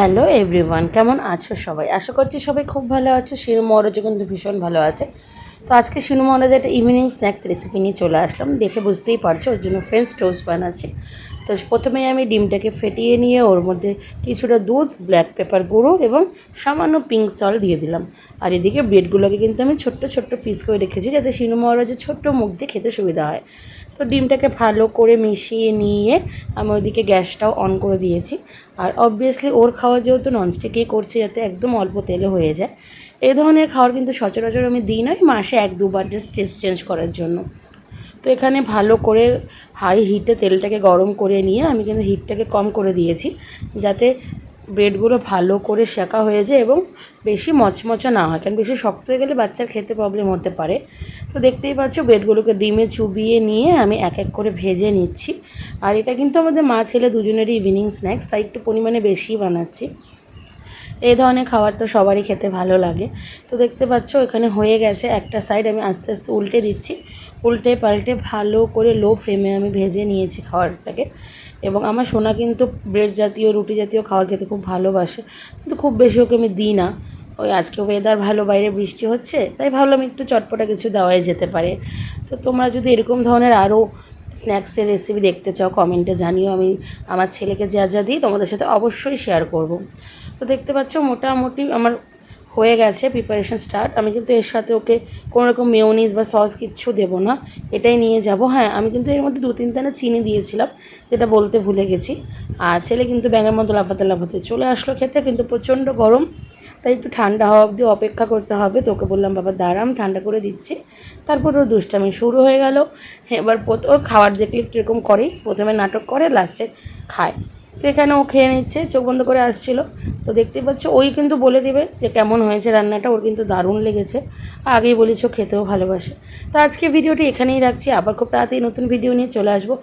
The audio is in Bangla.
হ্যালো এভরিওয়ান, কেমন আছো সবাই? আশা করছি সবাই খুব ভালো আছো। শিনু মহারাজও কিন্তু ভীষণ ভালো আছে। তো আজকে শিনু মহারাজ একটা ইভিনিং স্ন্যাক্স রেসিপি নিয়ে চলে আসলাম। দেখে বুঝতেই পারছো ওর জন্য ফ্রেঞ্চ টোস্ট বানাচ্ছি। তো প্রথমেই আমি ডিমটাকে ফেটিয়ে নিয়ে ওর মধ্যে কিছুটা দুধ, ব্ল্যাক পেপার গুঁড়ো এবং সামান্য পিঙ্ক সল্ট দিয়ে দিলাম। আর এদিকে ব্রেডগুলোকে কিন্তু আমি ছোট্ট ছোট্ট পিস করে রেখেছি, যাতে শিনু মহারাজের ছোট্ট মুখ দিয়ে খেতে সুবিধা হয়। তো ডিমটাকে ভালো করে মিশিয়ে নিয়ে আমি ওইদিকে গ্যাসটাও অন করে দিয়েছি। আর অবভিয়াসলি ওর খাওয়া যেহেতু ননস্টিকেই করছি, যাতে একদম অল্প তেলে হয়ে যায়। এই ধরনের খাবার কিন্তু সচরাচর আমি দিই নয়, মাসে 1-2 বার জাস্ট টেস্ট চেঞ্জ করার জন্য। তো এখানে ভালো করে হাই হিটে তেলটাকে গরম করে নিয়ে আমি কিন্তু হিটটাকে কম করে দিয়েছি, যাতে ব্রেডগুলো ভালো করে সেঁকা হয়ে যায় এবং বেশি মচমচা না হয়, কারণ বেশি শক্ত হয়ে গেলে বাচ্চার খেতে প্রবলেম হতে পারে। তো দেখতেই পাচ্ছ ব্রেডগুলোকে ডিমে চুবিয়ে নিয়ে আমি এক এক করে ভেজে নিচ্ছি। আর এটা কিন্তু আমাদের মা ছেলে দুজনেরই ইভিনিং স্ন্যাক্স, তাই একটু পরিমাণে বেশি বানাচ্ছি। এই ধরনের খাবার তো সবারই খেতে ভালো লাগে। তো দেখতে পাচ্ছ এখানে হয়ে গেছে। একটা সাইড আমি আস্তে আস্তে উল্টে দিচ্ছি, উল্টে পাল্টে ভালো করে লো ফ্লেমে আমি ভেজে নিয়েছি খাবারটাকে। এবং আমার সোনা কিন্তু ব্রেড জাতীয়, রুটি জাতীয় খাবার খেতে খুব ভালোবাসে, কিন্তু খুব বেশি ওকে আমি দিই না। ওই আজকে ওয়েদার ভালো, বাইরে বৃষ্টি হচ্ছে, তাই ভাবলাম একটু চটপটা কিছু দেওয়াই যেতে পারে। তো তোমরা যদি এরকম ধরনের আরও স্ন্যাক্সের রেসিপি দেখতে চাও কমেন্টে জানিও। আমি আমার ছেলেকে যা যা দিই তোমাদের সাথে অবশ্যই শেয়ার করব। তো দেখতে পাচ্ছ মোটামুটি আমার হয়ে গেছে প্রিপারেশন স্টার্ট। আমি কিন্তু এর সাথে ওকে কোনো রকম মেয়োনিজ বা সস কিচ্ছু দেবো না, এটাই নিয়ে যাব। হ্যাঁ, আমি কিন্তু এর মধ্যে 2-3 দানা চিনি দিয়েছিলাম, যেটা বলতে ভুলে গেছি। আর ছেলে কিন্তু ব্যাঙের মতো লাফাতে লাফাতে চলে আসলো খেতে, কিন্তু প্রচণ্ড গরম, তাই একটু ঠান্ডা হওয়া অবধি অপেক্ষা করতে হবে। তোকে বললাম বাবা দাঁড়া, আমি ঠান্ডা করে দিচ্ছি। তারপর ওর দুষ্টামি শুরু হয়ে গেল। এবার ওর খাবার দেখলে একটু এরকম করেই, প্রথমে নাটক করে, লাস্টে খায়। তো এখানে ও খেয়ে নিচ্ছে, চোখ বন্ধ করে আসছিল। তো দেখতেই পাচ্ছ ওই কিন্তু বলে দেবে যে কেমন হয়েছে রান্নাটা, ওর কিন্তু দারুণ লেগেছে। আগেই বলেছ খেতেও ভালোবাসে। তো আজকে ভিডিওটি এখানেই রাখছি, আবার খুব তাড়াতাড়ি নতুন ভিডিও নিয়ে চলে আসবো।